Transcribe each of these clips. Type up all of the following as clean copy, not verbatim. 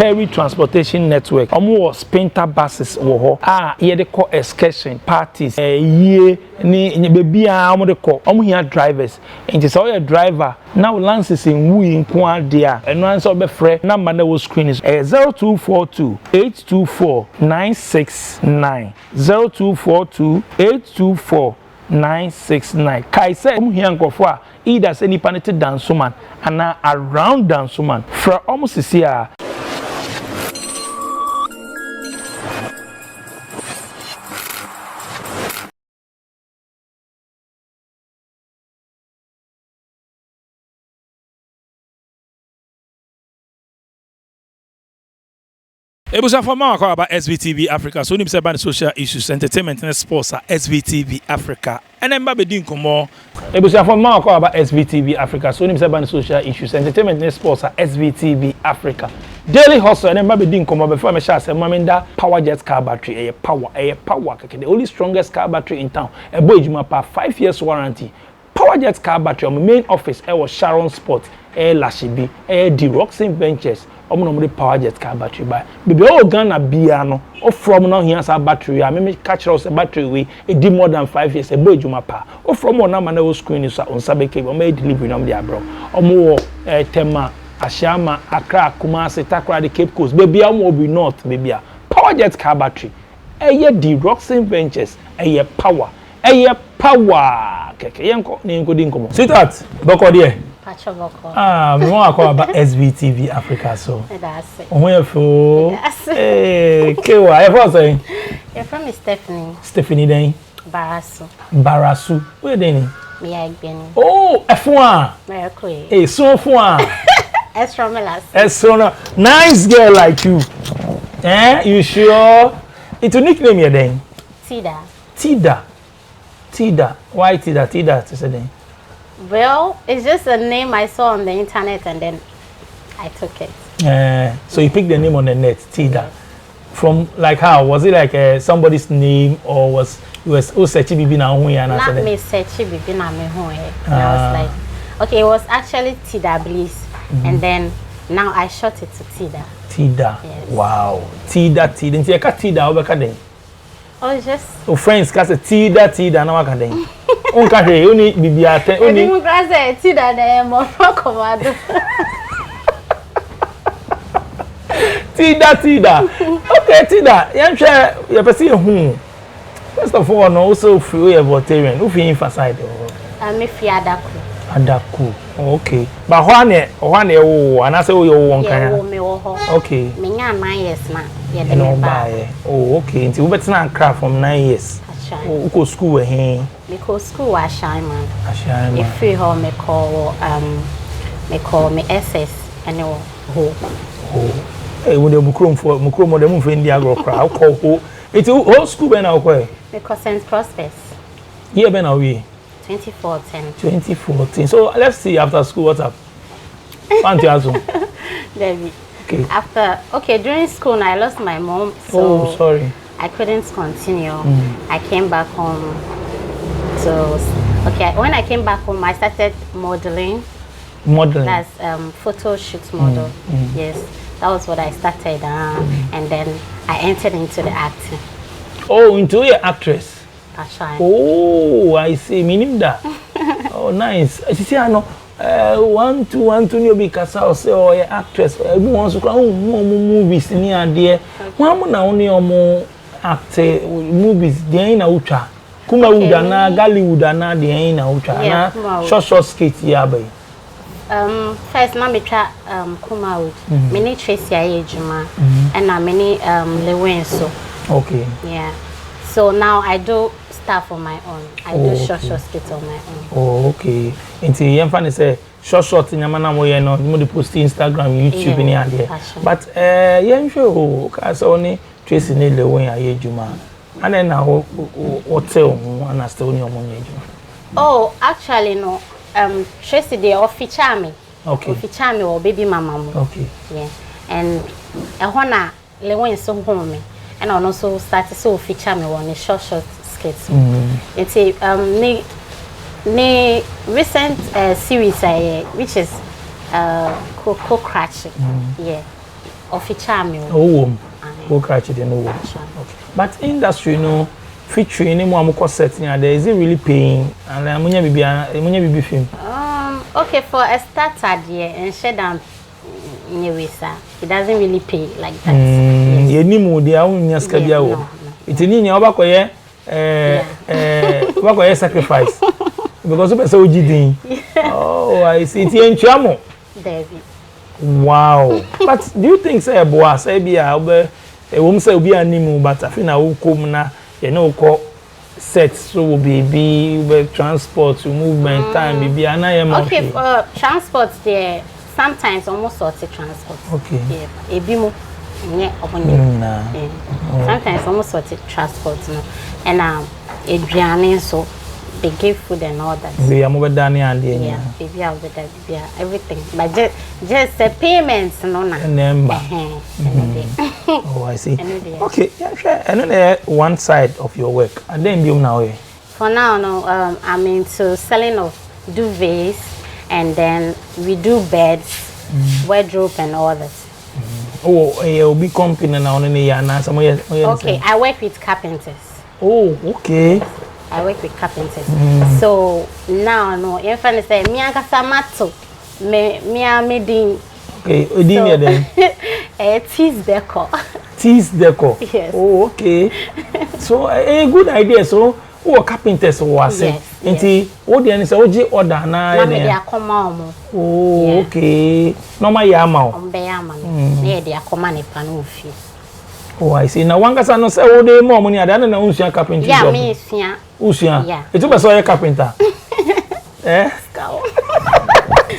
Perry Transportation Network. Omo Sprinter buses wo ho. Ye de call excursion parties. Ye ni baby a omo de call. Omo here drivers. Nti so your driver now lances in wu nko ade a. Eno an so be frɛ number na wo screen is 0242 824 969 0242 824 969. Kai say omo here nkofo a either say nipa ne te dansoman ana around dansoman fra almost see a Ebusa for more about SVTV Africa. So, we say about social issues, entertainment, and sports at SVTV Africa. And then, Baby Dinko more. Ebusa for more about SVTV Africa. So, we say about social issues, entertainment, and sports at SVTV Africa. Daily hustle. And then, Baby Dinko more. Before I say, Maminda power jet car battery, a power. The only strongest car battery in town. A boy, you 5 years warranty. Power jet car battery. My main office was Sharon Sport, Lashibi, the Roxin Ventures. Omo power jet car battery by baby all Ghana bia no o from now here sa battery a me catch us a battery we e di more than 5 years e boy juma pa o from on na ma na o screen so on sabe ke o me delivery no dey abro omo tema Ashama Accra Kumasi Takrady Cape Coast baby omo be north baby a power jet car battery eye di Roxin Ventures eye power keke yenko ni nko di nkomo sweetheart boko there we want to call about SVTV Africa, so. That's it. Where for? Hey, Kewa, what's saying? You're from Stephanie. Stephanie, then? Barasu. Where then? Me, I've been. Oh, F1. Very cool. Hey, so F1. Estromelas. Nice girl like you. You sure? It's a nickname, you then? Tida. Why Tida? Tida, to say then? Well, it's just a name I saw on the internet and then I took it. So you picked the name on the net, Tida. From like how? Was it like somebody's name or was searching bibi na hu ya na not me searching bibi na me hu I was like, okay, it was actually Tida Bliss. And then now I short it to Tida. Tida. Yes. Wow. Tida. Nti ka Tida obeka den. Oh, just friends ka say Tida na waka den. Onka he oni bibia ten oni mu grase Tida na mo komado. Tida. Okay, Tida. Yan hwe you person hu. First of all, no also free your vegetarian. Who fi emphasize me fi Adaku. Okay. But one wo anase wo yo won kan. Yeah, me wo ho. Okay. Me nya 9 years na. Yeah, de me buy. Oh, okay. Nti wo betina Accra from 9 years. Who go school we here? Me go school wa Ashaiman. If we ho me call me SS and ho. Eh, we dey mukrom mo dem fe ndi agro kra. Call ho. It whole school be na ko. Because St. Prospers. Here be na we. 2014. So let's see after school what's up. Fantastic. David. Okay. During school I lost my mom. So oh, sorry. I couldn't continue. I came back home. So when I came back home I started modeling. That's photo shoot model. Yes. That was what I started and then I entered into the acting. Oh, into your actress. Oh, I see. Meaning that. Oh, nice. I see. I know. 1 2 you be kasa or say oh, actress. Everyone wants to come movies in here there. One na only act movies. They ain't ucha. Kuma uda na Gali uda na they ain't ucha. Na short skate here boy. First na me try Kuma wood. Many Tracy Ayejuma and na many Lewenso. Okay. Yeah. So now I do stuff on my own. I do short skits on my own. Oh, okay. Until you find say short in Yamana Moya no, you post Instagram, YouTube in here. But yen show cause only Tracy Nile when I Juma. And then now hotel and I still your money. Oh, actually no. Tracy they feature me. Okay. Feature me or baby mama. Okay. Yeah. And I Lewen so home me. And I also started so feature me on a short skits. It's a recent series which is Coco Cratch. Yeah. Official. Oh, go catch it no. Okay. But industry, featuring any more setting there, is it really paying? And munya bibi film. Okay, for a starter there, and share down anyway, sir. It doesn't really pay like that. You need more the own yaskadia. It's in your back sacrifice. Because of so GD. Oh, I see. It's in Chamo. David. Wow. But do you think say boss be a woman say be animal, but I think I will come na call set so be transport movement time be okay, for transport there sometimes almost sort of transport. Okay. Yeah. Ebimo. Sometimes almost sort of transport, and Adriana so they give food and all that. We are more than baby out with that, everything. But just the payments, no, Oh, I see. Okay, yeah, sure. And then one side of your work, and then you now. For now, no, I'm into selling of duvets, and then we do beds, wardrobe, and all that. Oh, you'll be company now, okay, I work with carpenters. Oh, okay. I work with carpenters. So now, no, if I say, me anga samato, me ding. Okay, ding then. Tease decor. Tease decor. Yes. Oh, okay. So a good idea. So, carpenters was it? Inti, what the answer? Oji order na. Me dey akoma. Oh, okay. Normal yama. Ombe yama. Me dey akoma ne pa no fi. Oh, I see. Now, one person no say, "Oh, they more money." I don't know who's your carpenter. Yeah, me Usia. Usia. Yeah. It's a person carpenter. Eh? Scout.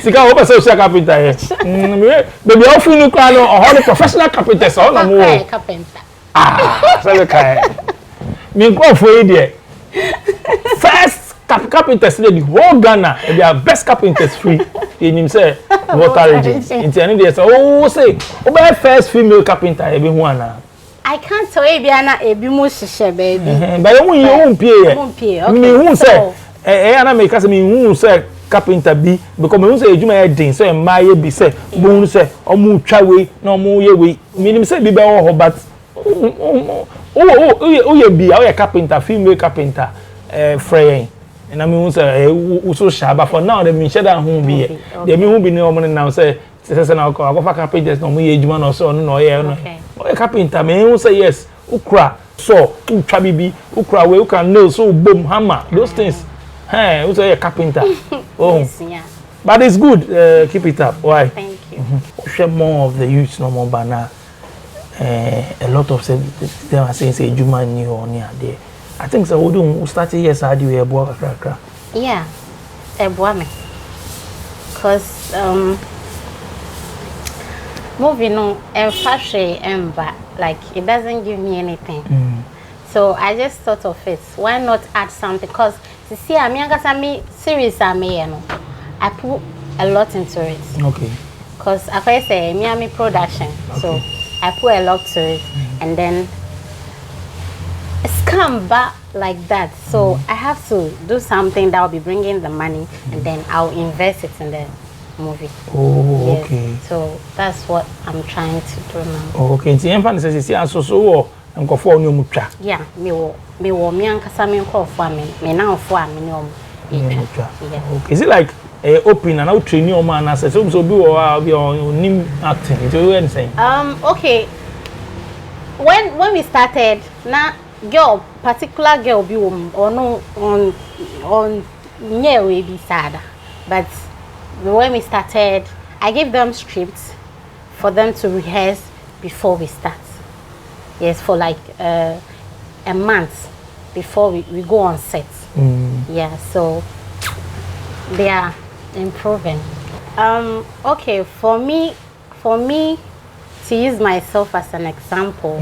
Sika, who person carpenter? Baby, how feel you call all the professional carpenters? All the more. Carpenter. Ah, so the kind. Me go for it. First carpenters in the whole Ghana, they are best carpenters free. In himself, water region. In the end, they say, "Oh, say, oh, first female carpenter, everyone." I can't tell you, Biana, a bimushe, baby. But you won't pay. Me who say, I make us me who say carpenter be because me who say you may ding so my be say, boom say, or move trawe, no more ye way. Meaning say be better, but you be our carpenter, female carpenter, fraying. And I mean, so sharp, but for now, the Michelle and whom be it. The me who be no money now say, I'll go for carpenters, no me age man or so, no, yeah. A carpenter, me who say yes, ukra, so, utrabibi, ukra, where you can know, so boom, hammer, those things. Hey, who's a carpenter? Oh, yes, yeah. But it's good, keep it up. Why? Thank you. Share more of the youth, no more banner. A lot of them are saying, say, Juma new or near there. I think so. We started yes, I do a boa cracker. Yeah, a boa me. Because, moving on and fashion and back, like it doesn't give me anything. So I just thought of it. Why not add something? Because to see a series I put a lot into it. Okay. Because as I say, Miami production. Okay. So I put a lot to it, and then it's come back like that. So I have to do something that will be bringing the money, and then I'll invest it in the movie. Oh, yes. Okay. So that's what I'm trying to do now. Oh, okay. So you says you so and go for new mucha. Yeah, me ankasa me call for me now for me no. Okay. Is it like open and out train your man as so be or nim acting? Is it anything? Okay. When we started, na girl, particular girl be or no on near we be sad. But when we started, I gave them scripts for them to rehearse before we start. Yes, for like a month before we go on set. Yeah, so they are improving. Okay, for me to use myself as an example,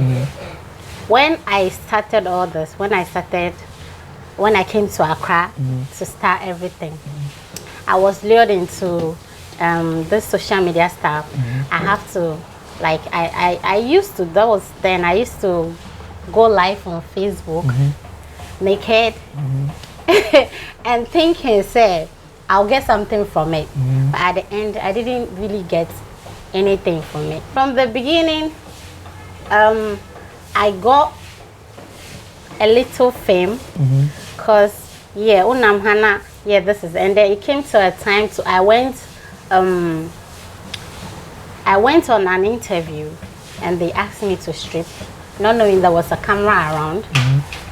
when I started all this, when I came to Accra to start everything, I was lured into this social media stuff. I have to, like, I used to, I used to go live on Facebook, naked, and thinking, say, I'll get something from it. But at the end, I didn't really get anything for me. From the beginning, I got a little fame because unam hana this is, and then it came to a time to I went on an interview and they asked me to strip, not knowing there was a camera around,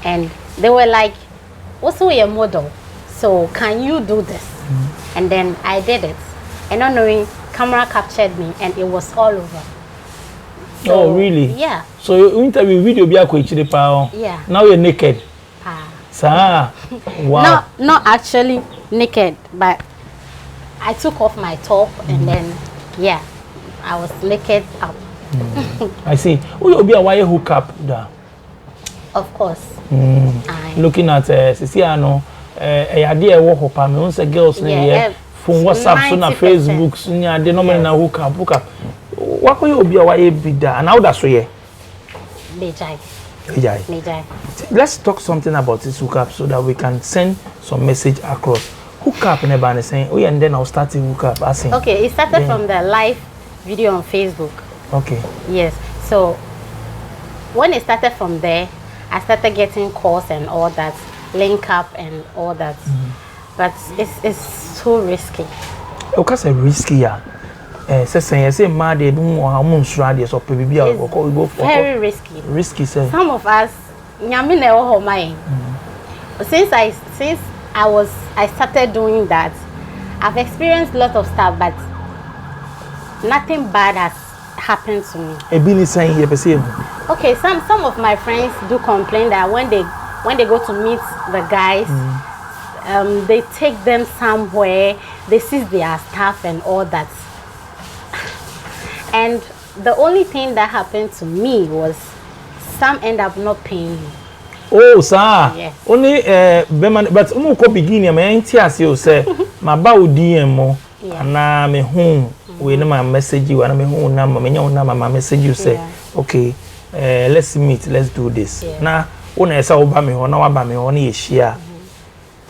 and they were like, also a model, so can you do this? And then I did it, and not knowing, camera captured me and it was all over. So, oh really? Yeah. So your interview video be yeah. Now you're naked. Sir. Wow. Not actually naked, but I took off my top and then I was naked up. I see. Will you be a wire hookup there? Of course. Looking at Ceciano, a idea Họọkup, me once girls from WhatsApp, so na Facebook, so na de no man na hookup. What will you be a wire be there? And how that's so Let's talk something about this hookup so that we can send some message across. Hookup never saying, oh, and then I'll start the hookup. Okay, it started from the live video on Facebook. Okay. Yes. So when it started from there, I started getting calls and all that, link up and all that. But it's so risky. Okay, it's risky, yeah. Very risky. Risky, sir. Some of us, since I started doing that, I've experienced a lot of stuff, but nothing bad has happened to me. Okay, some of my friends do complain that when they go to meet the guys, they take them somewhere, they seize their stuff and all that. And the only thing that happened to me was some end up not paying me. Oh, sir. Yes. Only but umu beginning me entias you say my ba DM mo na me home we na my message you and me home na me nya na my message you say okay let's meet, let's do this. Na una esa oba me ho na wa ba me ho na ye share.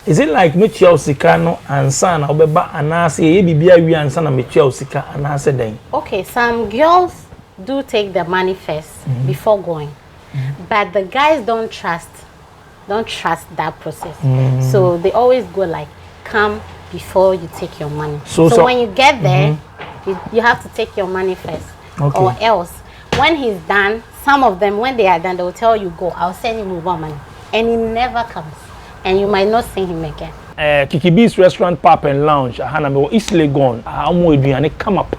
Is it like me tia osika no ansa na obeba anase ye bibia wi ansa na me tia osika anase den? Okay, some girls do take the money first before going. But the guys don't trust that process. So they always go like, come before you take your money. So when you get there, you have to take your money first. Okay. Or else, when he's done, some of them, when they are done, they will tell you, go, I'll send you more money. And he never comes. And you might not see him again. Kiki B's Restaurant, Pub and Lounge, Haname, East Legon, Amo Adriane, come up.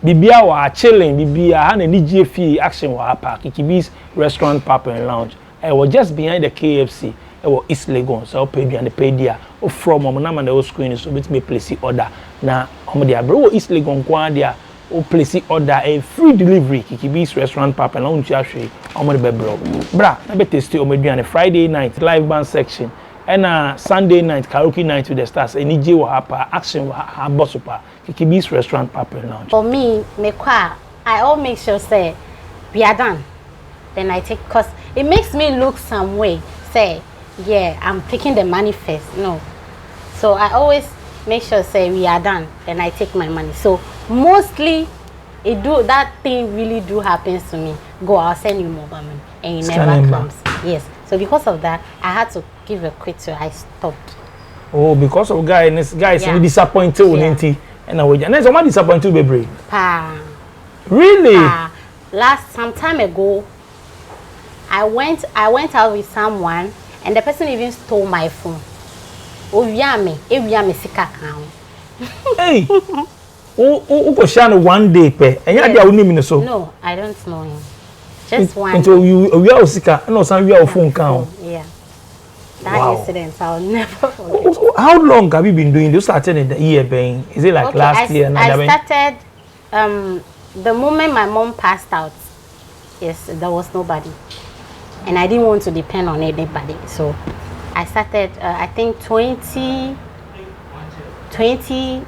Bibia wa chilling, Bibia, Hana NGF action wa hapa. Kiki B's Restaurant, Pub and Lounge. I was just behind the KFC. I was East Legon, so I paid you and the paid there. From Mama and the old screen, so with me place order. Now, I'm bro East Legon, Quadia, or place order a free delivery. Kiki B's Restaurant, Pub and Lounge, actually, I'm on the bro. Bra, I bet tasty on a Friday night live band section. And Sunday night, karaoke night with the stars. Any J wa hapa, action wa bosupa. Kiki B's Restaurant, Pub and Lounge. For me, I all make sure say we are done. Then I take, cause it makes me look some way. Say, yeah, I'm taking the money first. No, so I always make sure say we are done. Then I take my money. So mostly, that thing really do happens to me. Go, I'll send you more money, and it never comes. Yes. So because of that, I had to give a quit, so I stopped. Oh, because of guys disappointed with and then someone disappointed baby. Really? Some time ago, I went out with someone, and the person even stole my phone. Oh, yami sika count. Hey. Go shine one day pe. No, I don't know him. Just one. Until we are sika, no, some we are phone count. Yeah. That incident, I'll never forget. How long have you been doing this? Started in the year, Ben? Is it like last year? I started the moment my mom passed out. Yes, there was nobody, and I didn't want to depend on anybody. So I started. I think 2014.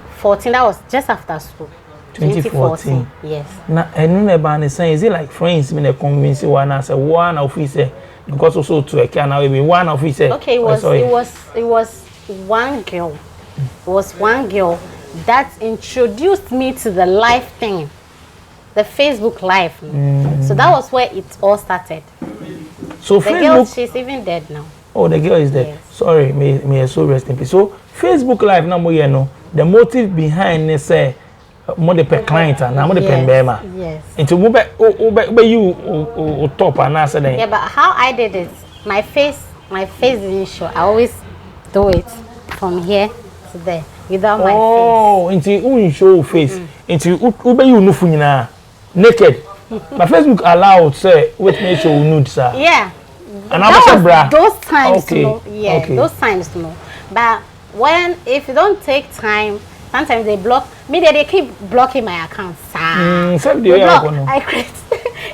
That was just after school. 2014. Yes. Now, and never saying, is it like friends? Me convince one as a one officer. Because also to a can be one officer. Okay, it was one girl. It was one girl that introduced me to the life thing. the Facebook Live. So that was where it all started. So the Facebook, girl, she's even dead now. Oh, the girl is dead. Yes. Sorry, may her soul rest in peace. So Facebook Live now, you know, the motive behind it say more the per client and now more the per bema. Yes. Into you top and answer then. Yeah, but how I did it, my face didn't show. I always do it from here to there without my face. Oh, into you show face. Into you no funina naked. But Facebook allowed say wait me show nude sir. Yeah. And I was bra. Those times okay. no. Yeah, okay. Those times no. But if you don't take time, sometimes they block me. They keep blocking my account. I create.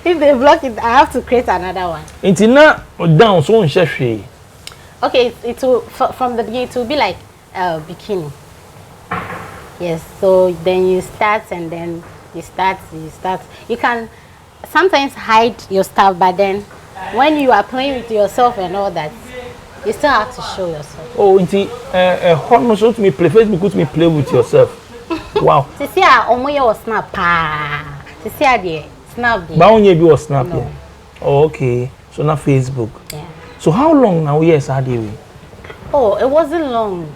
If they block it, I have to create another one. It's not down so on chef. Okay, it will from the beginning. It will be like bikini. Yes. So then you start and then you start. You can sometimes hide your stuff, but then when you are playing with yourself and all that, you still have to show yourself. Oh, inti how so to me play Facebook to me play with yourself. Wow. See omoye was snap pa. See there snap there. But onye be was snap no. here. Oh, okay. So now Facebook. Yeah. So how long now years are they? Oh, it wasn't long.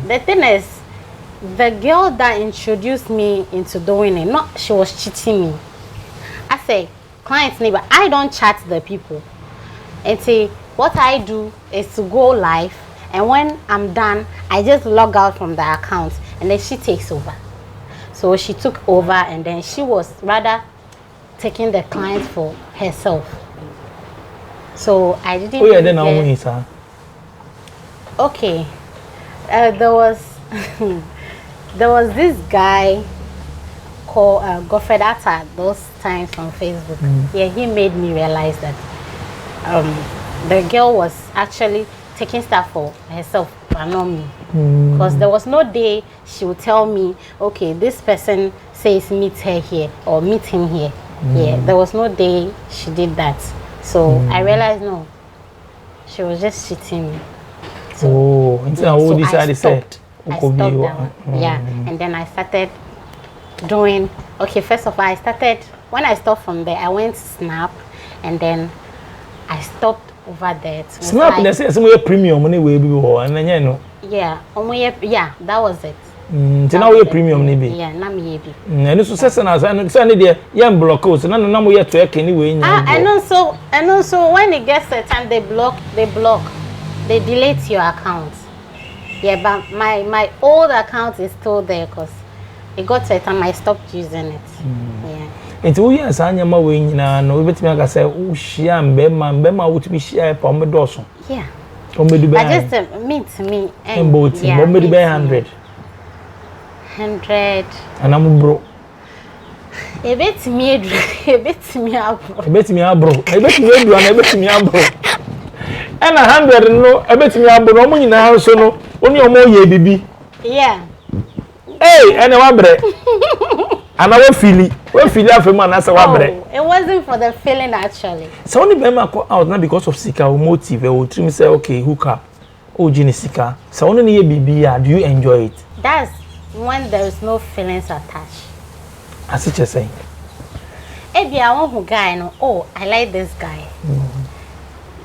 The thing is, the girl that introduced me into doing it, she was cheating me. I say, clients neighbor, I don't chat the people. And say, what I do is to go live, and when I'm done, I just log out from the account, and then she takes over. So she took over, and then she was rather taking the clients for herself. So I didn't. Oh yeah, then how many sir? Okay, there was this guy called Godfrey Atta those times on Facebook. Yeah, he made me realize that the girl was actually taking stuff for herself, but not me. Because there was no day she would tell me, okay, this person says meet her here or meet him here. Yeah, there was no day she did that. So I realized no, she was just cheating me. So, so decided I stopped them. Yeah, and then I started doing. Okay, first of all, when I stopped from there, I went to Snap, and then I stopped over there. Snap, they say some premium money will be and then you know. Yeah, that was it. So now we premium maybe. Yeah, na me be. And this success and say there young block so na na mo yet to anyway. And also when it gets a time they block, they delete your account. Yeah, but my old account is still there because it got to a time I stopped using it. Yeah. And we are saying my way na no we betimi aka say o share mbema wo to be share pa me doso. Yeah. O me do be. I just meet me and both o me do be 100. 100. And I'm bro. A bit me abro. And 100 no, a bit me abro. No, you know, so no, only a more ye bibi. Yeah. Hey, and a wabre. And I will feel it. When feel that for man, that's a wabre. It wasn't for the feeling actually. So only Bema go out not because of Sika or motive or to me say, okay, hookup. Oh, Jenny Sika. So only ye bibi, do you enjoy it? That's when there is no feelings attached. As what you're saying. Maybe I want a guy, no. Oh, I like this guy.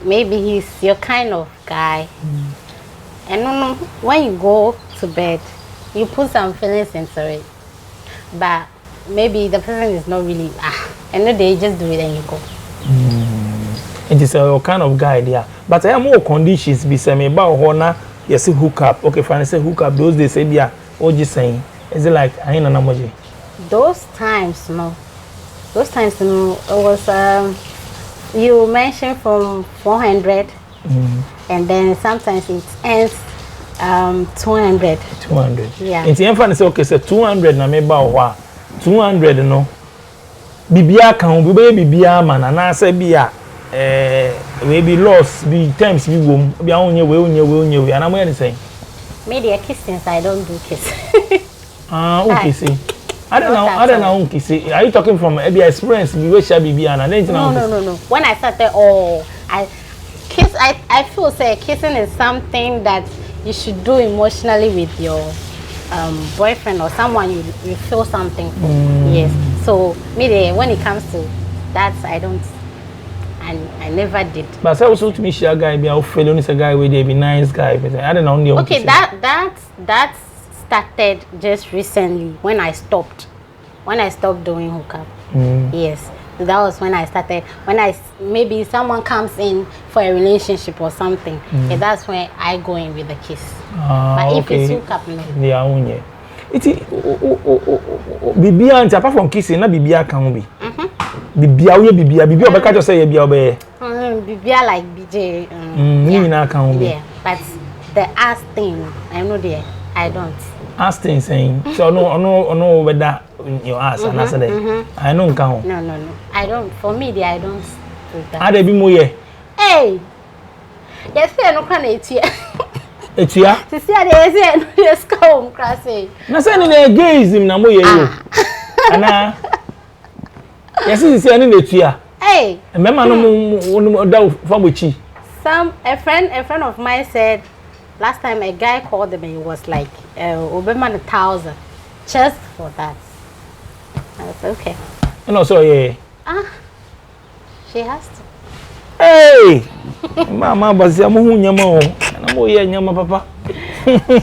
Maybe he's your kind of guy. And no, when you go to bed, you put some feelings into it. But maybe the person is not really and no, they just do it and you go. It is a kind of guy there. But I have more conditions be say me about honor. Yes, hookup. Okay, fine. Say hookup. Those days say yeah. What you saying? Is it like I ain't an emoji? Those times, no. It was you mentioned from 400, and then sometimes it ends 200. 200. Yeah. It's even say okay, say 200 na me about 200 no. Bibia kan bibia man na say bia we be loss be times be wom bia onye we and am here saying. Maybe a kissing, I don't do kiss. Okay, see. I don't know, Kissy. Are you talking from maybe experience? No. When I started, I feel say kissing is something that you should do emotionally with your boyfriend or someone you feel something for. Yes. So me there, when it comes to that, I don't. I never did. But I also to me share guy be a fellow is a guy with a be nice guy. But I don't know. Okay, that started just recently when I stopped. When I stopped doing hookup. Yes. So that was when I started. When maybe someone comes in for a relationship or something, and that's when I go in with a kiss. But if it's hookup, no. Yeah, only. It's Bibia and apart from kissing, not Bibia can be. Bibia Obeka just say Bibia Bibia like BJ. Yeah, but the ass thing, I'm not there. I don't. Ass thing saying so no whether your ass and answer there. I know count. No. I don't. For me, I don't do that. Are they be more ye? Hey. Yes, I no can eat here. Etia? See, I say no yes come crazy. Na say ni gays him na mo ye yo. Ana yes see any etia. Hey. Remember no da famochi. A friend of mine said last time a guy called them and he was like Obama 1,000 just for that. I was okay. No, so yeah. She has to. Hey! Mama bazi amuhu nyama o. Na mo ye nyama papa.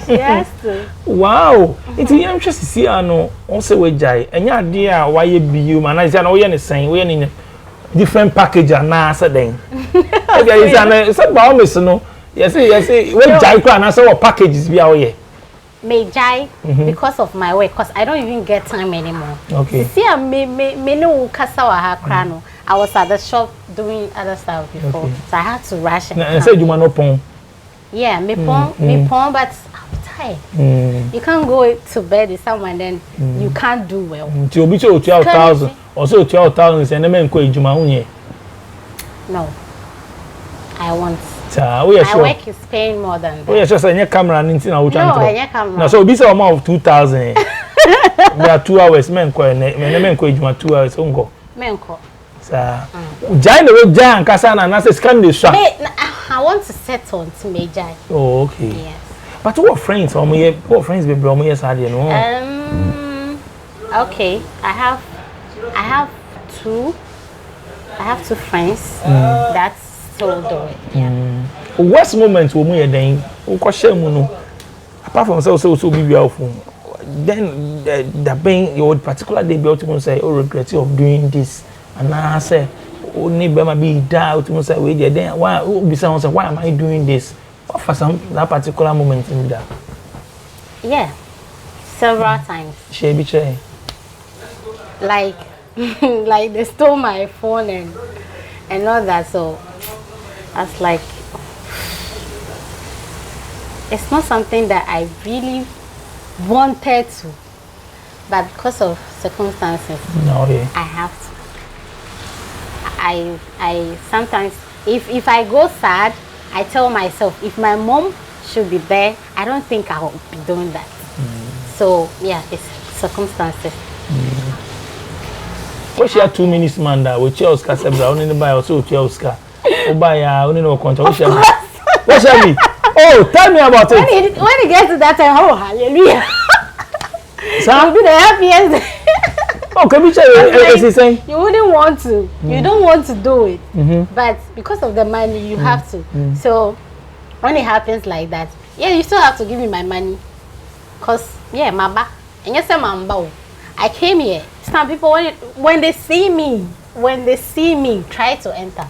She has to. Wow! Iti yam hwe sisi ano, on se we jai. Enya ade a waye biu ma na isi na wo ye ne sen, wo ye ne different package na asa den. Okay, isi na se ba o mes no. Yes, we jai kwa na se wo packages bi a wo ye. May jai because of my work, because I don't even get time anymore. Okay. See, me no kasa wa ha krano. I was at the shop doing other stuff before, okay. So I had to rush. And said you no pon. Yeah, me pon, but I'm tired. You can't go to bed with someone, then you can't do well. You be 12,000, or so 12,000, and the men go ejuma unye. No, I want. My work is paying more than that. Oh, yes, just a camera and anything. No, camera. No, so be some amount of 2,000. There are 2 hours, men go 2 hours. Men go. Jai the way Jai and Kasana and say can this I want to settle to me Jai. Oh, okay. Yes. But what friends what friends be bro me yesterday no? Okay. I have two friends that's so do it. Yeah. Worst moment wo mu ye den wo ko share mu no apart from so be awful then the being your particular day be ultimately say oh regret of doing this and I say only be be doubt to say we there then why be say why am I doing this what for some that particular moment in that yeah several times she be try like like they stole my phone and all that, so I was like it's not something that I really wanted to, but because of circumstances I have to. I sometimes if I go sad, I tell myself if my mom should be there, I don't think I will be doing that. So yeah, it's circumstances. What she had 2 minutes man that with Oscar Sebra only buy also Oscar. Oh buy only no contract. What shall we? Oh, tell me about it. When it gets to that time, oh hallelujah. I'll be the happiest. Oh, can we say you wouldn't want to. You don't want to do it. But because of the money, you have to. So when it happens like that, yeah, you still have to give me my money. Cause yeah, mama. And yes, mamba. I came here. Some people when they see me, try to enter.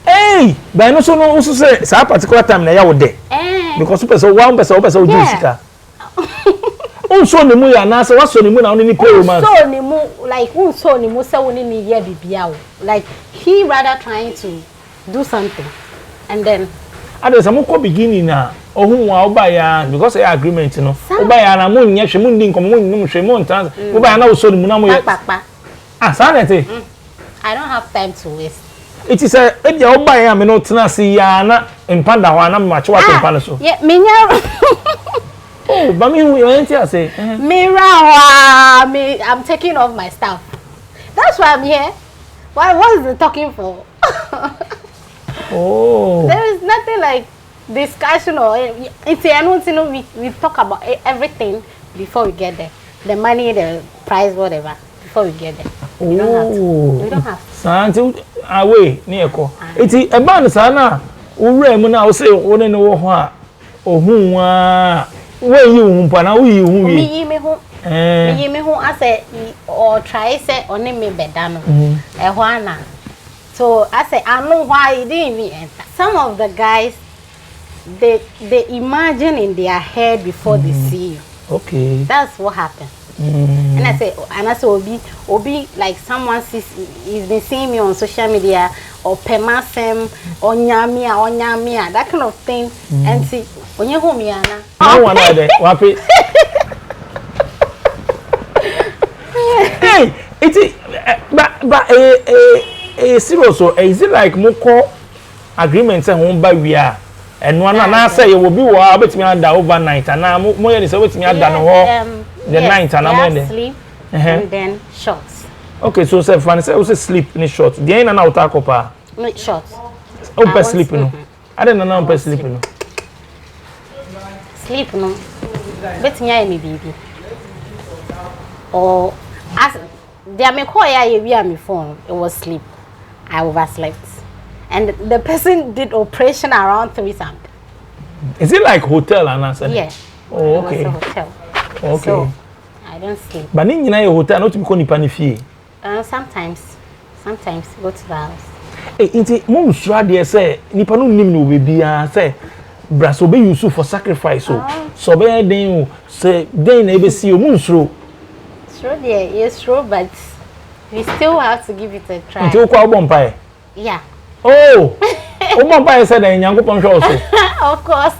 Hey, but no so no also say that particular time na ya wo there. Because one person do sika. So ni mu ya na say what so ni mu na only pay romance. So ni mu like so ni mu say woni ni here bibia o. Like he rather trying to do something and then ade some ko beginning na ohun wa oba ya because ya agreement no oba ya na mu nya hwe mu ndi nkom mu nnum hwe mu ntan oba ya na so ni mu na mu sanete I don't have time to waste. It is a ebia oba ya me no tena si ya na impanda ho na ma che wa impanda so yeah me nya oh but me you ain't here say me I'm taking off my stuff. That's why I'm here. What is the talking for? Oh, there is nothing like discussion or it's we talk about everything before we get there. The money, the price, whatever. before we get there. Oh. We don't have to. Santi away near ko. Iti e ba no sana owura mu na wo say wo ne wo ho a ohun wa we yi ohun pa na wo yi ohun wi. Me yi me ho ase or try say oni me beda no. E ho ana. So I say I know why it didn't even enter. Some of the guys they imagine in their head before they see you. Okay. That's what happened. And I say Obi like someone sees he's been seeing me on social media or pemasem or nyamia that kind of thing and see when you home yana. No one there. Wapi. Hey, it's but serious so is it like moko agreement say home by we are and one na say you will be wa betimi ada overnight and na mo ye say betimi ada no ho the night and I'm sleep and then shorts. Okay, so say fan say also sleep in short. The ain't na uta kopa. No shorts. Oh, per sleep no. I don't know per sleep no. Sleep no. Betimi aye me baby. Or as there me call ya we am phone. It was sleep. I overslept. And the person did operation around 3 something. Is it like hotel and answer? Yeah. Oh, okay. It was a hotel. Okay. So, I don't sleep. But in your hotel, not to be nipa ni fie. Sometimes go to the house. Inti mum sure there say nipa no nim no be bia say braso be use for sacrifice so be den say den na be see mum sure. Sure there, yes sure, but we still have to give it a try. Inti okwa bompai. Yeah. Oh. O bompai say den Nyankopon hwe also. Of course.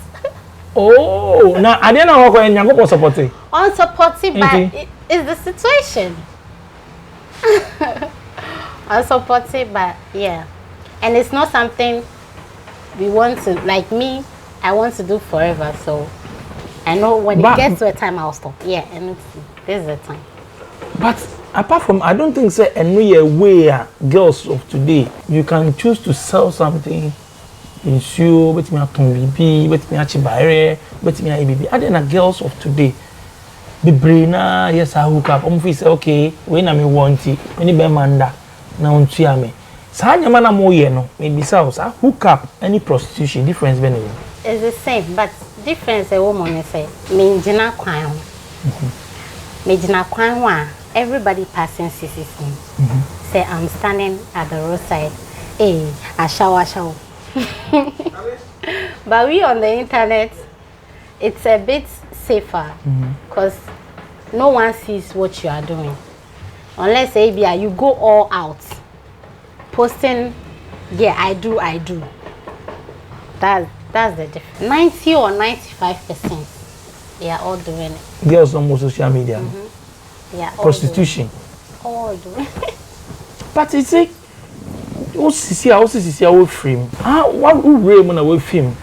Oh, now I didn't know how Nyankopon support it. Unsupportive, but it's the situation. Unsupportive, but yeah. And it's not something we want to, like me, I want to do forever. So I know when it gets to a time, I'll stop. Yeah, and this is the time. But apart from, I don't think say any way girls of today, you can choose to sell something. Ensure bet me aton bibi bet me achi bare bet me bibi ade na girls of today be braina yes I hook up am fi say okay we na me want it any be manda na ontua me sa nyama na mo ye no me bisa o sa hook up any prostitution difference be no it's the same but difference a woman say me gina kwan ho me gina kwan ho a everybody passing sees me say I'm standing at the roadside I shower but we on the internet it's a bit safer because no one sees what you are doing unless maybe you go all out posting yeah I do that's the difference. 90 or 95% they are all doing it. Girls on social media yeah, prostitution all doing it. but it's like o sisi a frame what way mo na we film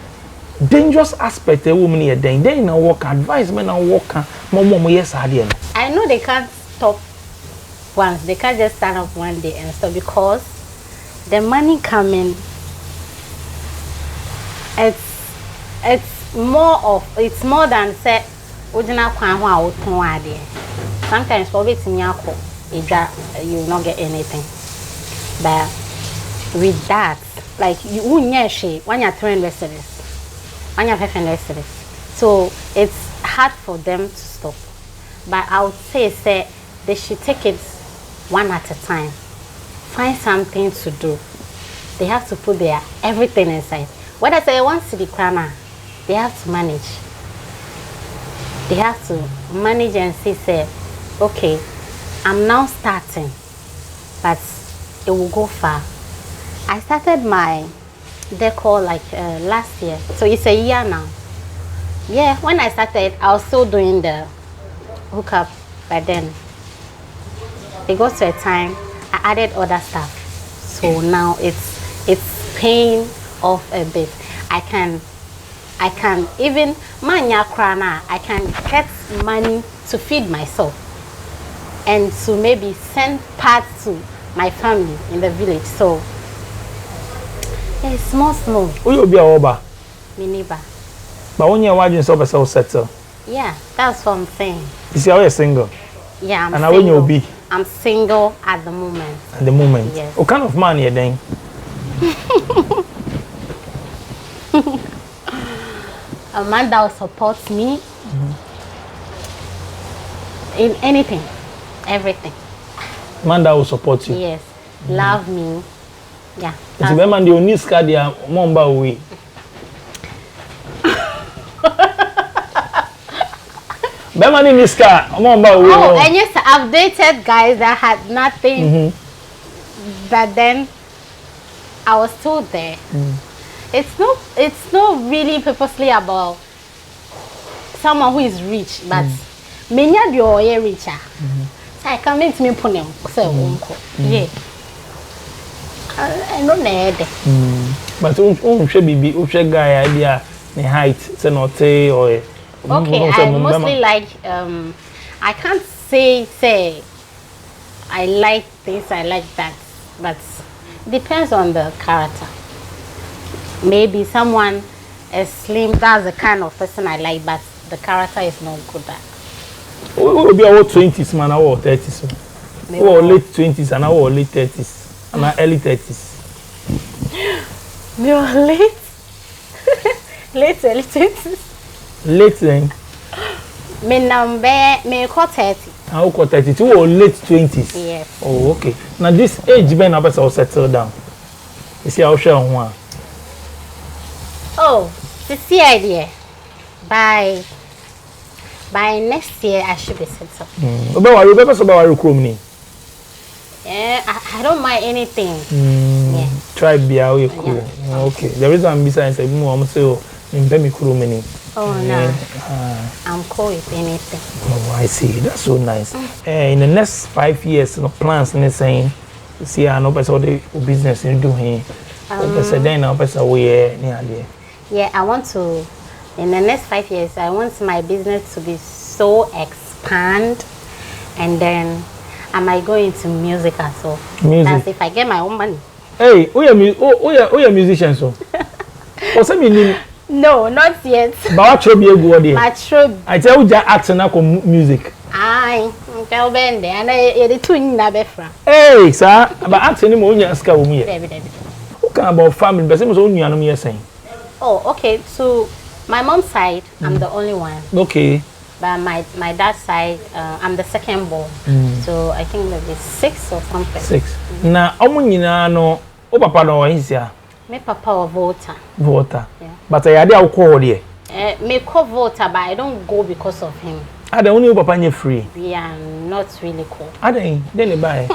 dangerous aspect a woman here then na work advice men na work mo yes ade no I know they can't stop once they can't just stand up one day and stop because the money coming it's more than say ojina kwan ho a woton ade sometimes for betimi akọ eja you will not get anything but with that like you won't share when you're 300 cedis when you're 500 cedis so it's hard for them to stop but I would say they should take it one at a time find something to do they have to put their everything inside when I say one city crana they have to manage and say okay I'm now starting but it will go far. I started my decor like last year, so it's a year now. Yeah, when I started, I was still doing the hookup, but then it got to a time I added other stuff, so now it's paying off a bit. I can even manya krana. I can get money to feed myself and to maybe send parts to my family in the village. So. It's small. Who you be a oba? Me neighbor. But when you imagine yourself settle. Yeah, that's what I'm saying. You see how you're single? Yeah, I'm and single. And when you'll be? I'm single at the moment. At the moment. Yes. What kind of man you then? A man that will support me in anything, everything. Man that will support you. Yes, love me. Yeah. It's the man the only scar dia momba away. Bema ni scar momba away. Oh, and yes, I've dated guys that had nothing. But then I was still there. It's not really purposely about someone who is rich, but many of you are richer. So I can make me put them. Yeah. I don't know. But should be guy idea the height, say not or okay, I mostly like I can't say I like this, I like that, but depends on the character. Maybe someone is slim, that's the kind of person I like, but the character is not good at. What will be our 20s man or 30s? Or late 20s and our late 30s and our early 30s. Me or late? Late early 20s. Late then? Me call 30. I call 32 or late 20s? Yes. Oh, okay. Now this age when a person will settle down. You see how share one. Oh, this year idea. By next year I should be settled. Yeah, I don't mind anything. Yeah. Try be out you cool. Yeah. Okay. The reason I'm besides say more I'm say oh in many. Oh no. I'm cool with anything. Oh, I see. That's so nice. In the next 5 years, no plans in saying see I know person the business you do here. Person then now person we near. Yeah, I want to in the next 5 years I want my business to be so expand, and then I might go into music as well. Music. That's if I get my own money. Hey, we are musicians so. What's that mean? No, not yet. But what should be a good idea? I tell you, act and music. Aye, tell Ben there, and I two in the befra. Hey, sir, but acting him only ask me. Who can about family? But same only I'm saying. Oh, okay. So my mom's side, I'm the only one. Okay. But my dad's side, I'm the second born. So I think there'll be 6 or something. 6. Now, omunyina no, o papa no hinsia. My papa or voter. Voter. Yeah. But I dey call there. Me call voter, but I don't go because of him. I don't only papa nye free. Yeah, not really cool. I don't. Then you buy.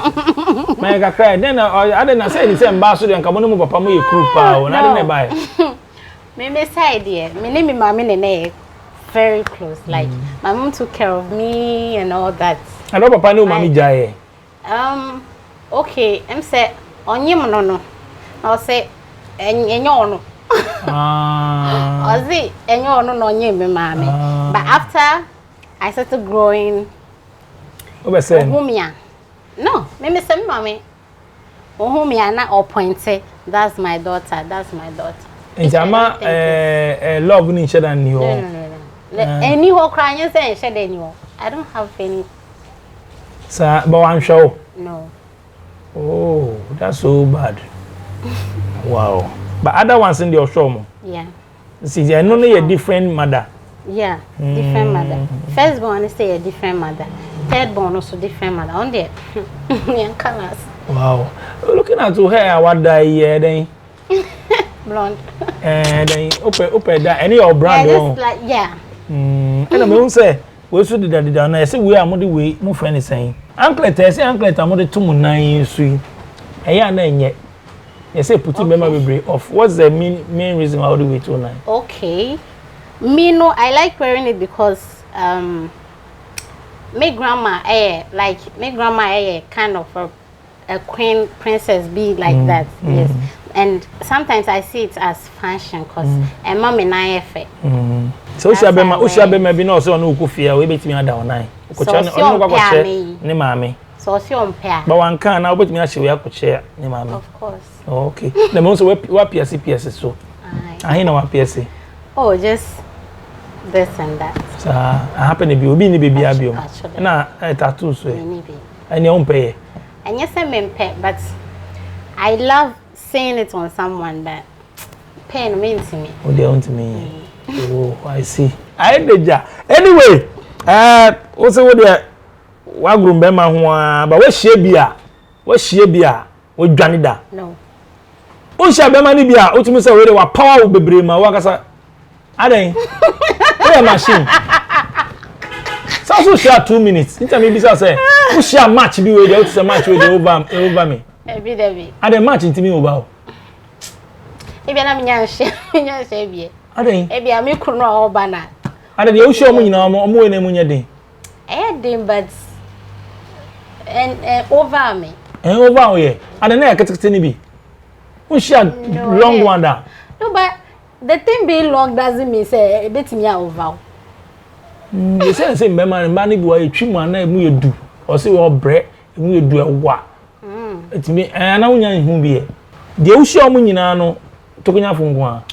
My cry. Then I didn't say the same basso and come on papa mo crew pa. I didn't buy. Me side there. Me name mommy nene. Very close. Like my mom took care of me and all that. I know papa no mommy jaye. Okay. I'm say onyem no. I'll say enyo no. Ozi enyo no onyem me mommy. But after I started growing. Ohumia. No, me say me mommy. Ohumia na opointe. That's my daughter. That's my daughter. Njama love ni sheda ni ho. No. Any who crying say sheda any. I don't have any. Sir, but one show. No. Oh, that's so bad. Wow. But other ones in the show. Yeah. See, I know you're different mother. Yeah, different mother. First born is a different mother. Third born also different mother. On there. Young colors. Wow. Looking at her hair, what die then? Blonde. And then open that any of brand. Yeah, just like yeah. And I mean say we should do that down. I say we are the way my friend is saying. Uncle say uncle I'm the 2 9 sweet. Eh na enye. You say put memory break off. What's the main reason why do we 2 9? Okay. Me no, I like wearing it because my grandma kind of a queen princess be like that. Yes. And sometimes I see it as fashion because a mom and I effect. So Ushabema be no so no kufia we betimi ada online. Ne mama. So si on pair. But one can now betimi ahye we akoche ne mama. Of course. Oh, okay. The most we PSC so. I know what PSC. Oh, just this and that. So I happen to be obi ni baby abio. Na tattoo so. And your own pay. And yes, I mean pet, but I love seeing it on someone that pain means to me. Oh, they own to me. Oh, I see. I did ya. Anyway, what's the word? What groom bema who? But what's she bia? What's she bia? What Janida? No. Oh, she bema ni bia. Oh, to me say we wa power be brema. Wakasa. Aden. Where machine? So share 2 minutes. Inter me bisa say. Who share match be we dey? What's a match we dey over me? Every day. Aden match into me over. Ebi na me nya share bi. Aden. Ebi a me kunu a oba na. Aden dey show mu nyina omo we na mu nya den. Den but and over me. Over we. Aden na ketekete ni bi. Who share long one da. No, but the thing being long doesn't mean say betimi a over. You say member man bi wa etwi mu ana emu edu. O say we bre emu edu ewa. Etimi ana wonya hu bi e. De wo share mu nyina no tokunya fungu a.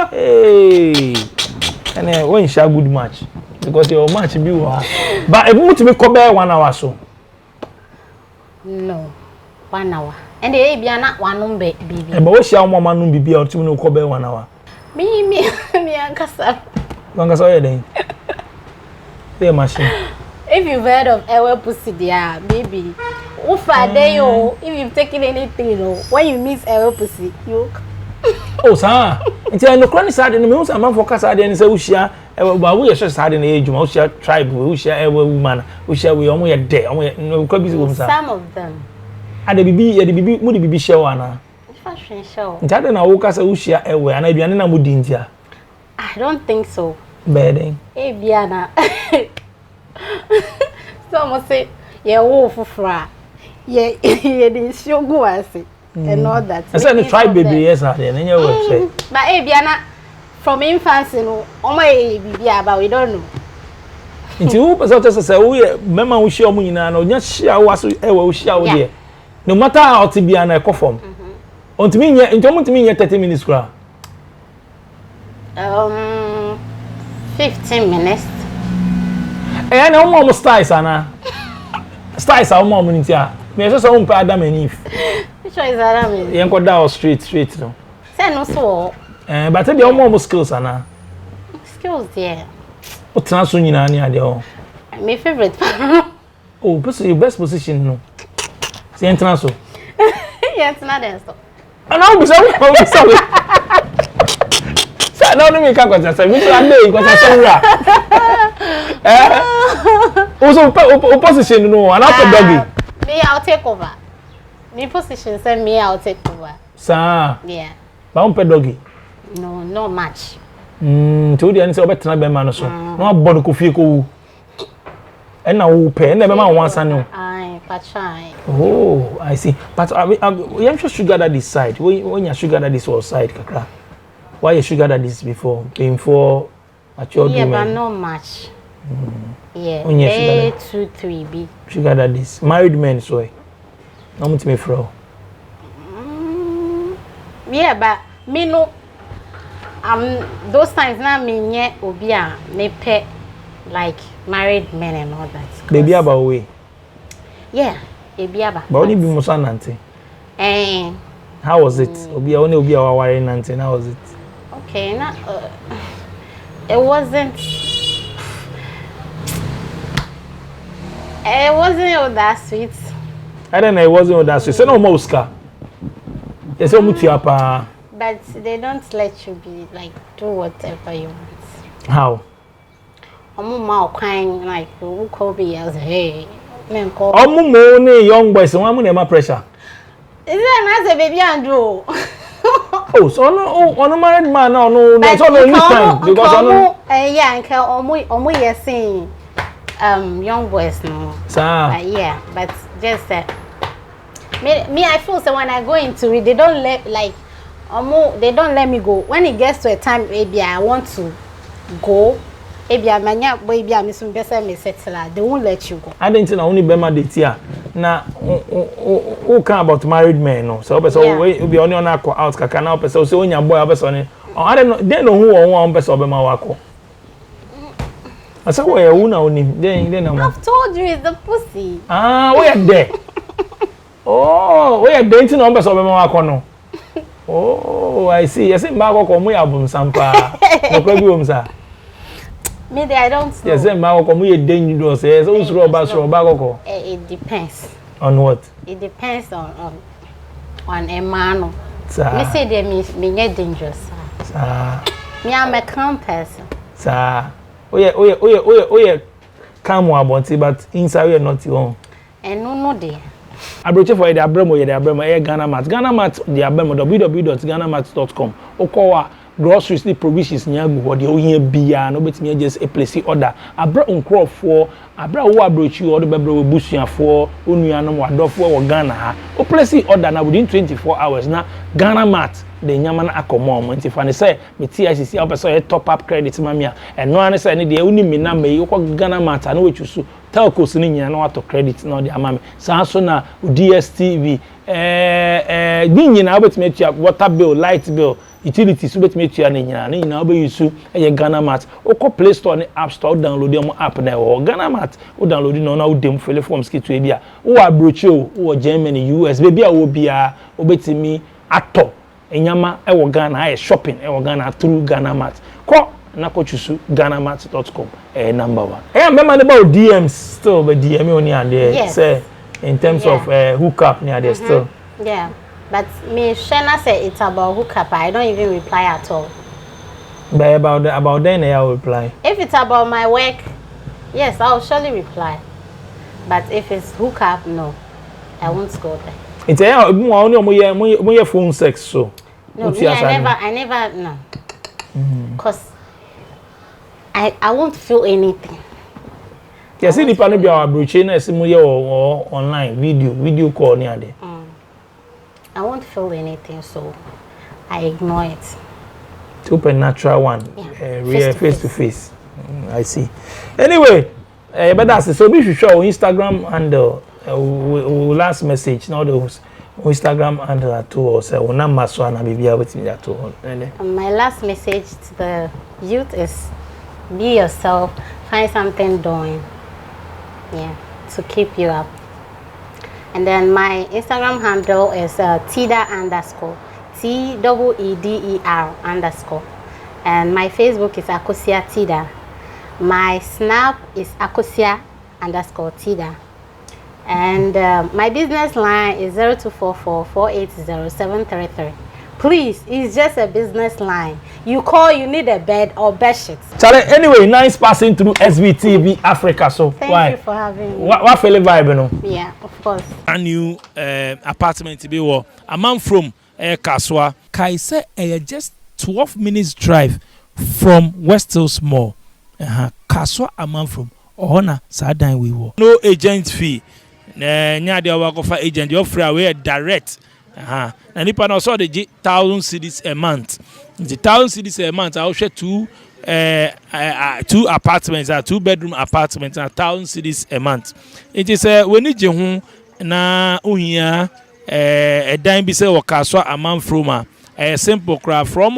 Hey. And when share good match because your match be wa. But e mu timi ko be 1 hour so. No. 1 hour. And the bia na wanum be bibi. But wo share mo manum bibi a timi no ko be 1 hour. Me ankasa. Ankasa o ye den. The machine. If you've heard of ewe pussy there, baby. Ufa day yo, if you've taken anything, you know, when you miss ewe pussy, you oh, sir. It's a no chronic side in the most amount for Casa and say, Ushia, but we are just had in the age, Ushia tribe, Ushia, ever woman, Ushia, we only a day, no copies of some of them. And the BB, would be show, Fashion show. Tadden, I woke us a Ushia, ever, and I be an Amudintia. I don't think so. Bedding. Hey, Biana. Someone say, yeah, wolf fra. Yeah, didn't show go as it. And all that. I said the tribe baby, yes, I did. And your website. But hey, Biana, from infancy, no, oh my baby, but we don't know. Into who was say, we member we show me now, no, just share was ever show there. No matter how to be an echo form. On to me, into me, 30 minutes. 15 minutes. And I'm almost styles, Anna. Styles are more minutes. Me just own Adam and Eve. Which one is Adam? You go down straight, no. Say no so. But they are more skills, Anna. Skills there. What transfer you na near there? My favorite. Oh, but your best position, no. See, transfer. Yeah, it's not that. And I'll be sorry. Say, no, me can't go. Say, me plan day because I saw also opposition, no, and after doggy. Me, I'll take over. Me position say me, I'll take over. Sir. Yeah. But I'm doggy. No, no match. To the end, so better be man so. No board ko fie ko. And now who pay? And the man wants to know. Aye, patchy. Oh, I see. But I'm sure sugar that this side. When you sugar that this was side, kakra. Why you sugar that this before? Paying for at your yeah, but no match. Yeah. A 2 3 B. Sugar that this married men so. No much me fro. Yeah, but me no. Those times now me nye obia me pet like married men and all that. Baby about way. Yeah, baby about. But only be musa nante. How was it? Obia only obia wawari nante. How was it? Okay, not. It wasn't all that sweet. I don't know. It wasn't all that sweet. So no more Oscar. They say mutu but they don't let you be like do whatever you want. How? I'm crying like who call me as hey. Men call. Young boys. So I'm under pressure. Is that not a baby Andrew? Oh, so no married man no. That's all only time because yeah, and omo yes young boys no. Yeah, but just me I feel so when I go into it they don't let like they don't let me go. When it gets to a time maybe I want to go, maybe I manya baby I miss me settle they won't let you go. I didn't know only bema date here. Now who can about married men no. So we be only on out kaka na person so when your boy person I don't know they know who on person bema wako. I said, where you know him? Then I've told you it's the pussy. Ah, where there? Oh, where dating numbers of Makono? Oh, I see. I said, Marco, come we have Sampa. No problem, sir. Maybe I don't know. Yes, Marco, come we dangerous. Yes, who's robbers or Bago? It depends. On what? It depends on a man. Sir. Me say they me get dangerous. Sir. Me I'm a calm person. Sir. Oh yeah. Calm about it, but inside we are not your. And no there. Abroche for the Abramo, Ghana Mat. Ghana Mat, the Abramo, www.ghanamat.com. Okowa, groceries, the provisions, Nyagu, or the Oye Bia, no bet me just a place order. Abra uncrow for, Abra who abroach you, or the Babro Bushia for, Uniano, Wadofo, or Ghana. O place order now within 24 hours. Now, Ghana Mat, the Yaman Akomom, if I say, me TICC, I'll say top up credits, mamma, and no one said the only mina may you Ghana Mat, I know what you so. Telco sini no auto credit no de amame sanso na DSTV din nyina obetime tua water bill light bill utilities obetime tua na nyina obeyisu Ghana Mat okọ Play Store ni App Store download your app na Ghana Mat o download no na o dem fill forms kitu e bia o abroach o Germany US baby a wo bia obetime ato enyama Ghana shopping Ghana through Ghana Mat ko na kochusu ghanamat.com number 1. Remember about DMs still, but DM only and there. Yes. Say in terms of hookup near there still. Yeah, but me Shana say it's about hookup. I don't even reply at all. But about then I will reply. If it's about my work, yes, I'll surely reply. But if it's hookup, no, I won't go there. It's only phone sex so. No, me, I never no. Because I won't feel anything. Yes, if you be our broadcast or online video call near there. I won't feel anything, so I ignore it. Open natural one, yeah. Face to face. I see. Anyway, but that's it. So we should show Instagram and last message. Now the Instagram and to say we number so na be with me that to. My last message to the youth is be yourself, find something doing, to keep you up. And then my Instagram handle is Teder_, TEEDER_, and my Facebook is Akosia Teder. My Snap is Akosia_Teder. And my business line is 0244-480-733. Please, it's just a business line. You call, you need a bed or bed sheets. Charlie, anyway, nice passing through SVTV Africa. So thank you for having me. What feel vibe, no? Yeah, of course. A new apartment to be a man from Kaswa. Kai say just 12 minutes drive from West Hills Mall. Kaswa a man from Ohana Sadan we were. No agent fee. Nya de work of agent, you offer away direct. And if I saw the 1,000 cedis a month, the 1,000 cedis a month, I'll share two apartments, 2-bedroom apartments, and 1,000 cedis a month. It is when you home na unya a dime be say or kaswa a man from a simple craft from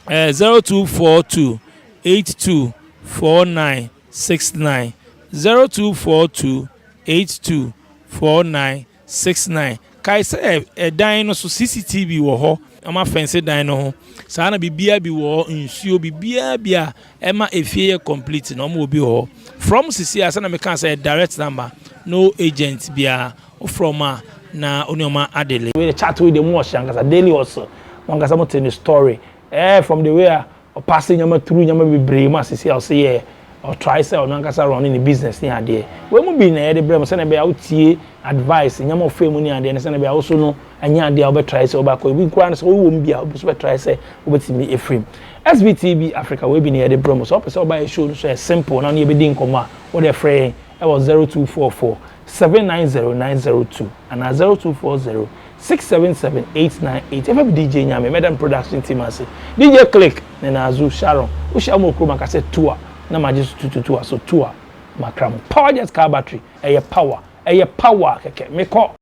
0242 824969 0242 824969. Kai say a dino so CCTV wo ho ama fence dino ho sa na bibia bi wo nsuo bibia ema efie complete no mo obi ho from CC asa na me can say direct number no agent bia from na onioma adele we chat with them wash angasa daily also wangasa mo tell the story from the way passing nyama through nyama bibre ma CC I'll say or try sell no angasa run in the business ni ade we mo bi na e de bre mo say na be outie advice nyama fame ni ade na say na be also no anya ade obe try say oba ko bi kura na say wo mbia obi so be try say obetimi efrem SVTV Africa we bi na e de bre mo so person oba show so simple na e be din koma what the frame it was 0244 790902 and 0240 677-898. If DJ Nyame, Madam Production Team, I say DJ Click, then Azu Sharon, Ushamo Kroma, I said tour, na majus tour, so tour, Macram, power just car battery, a power, keke, me call.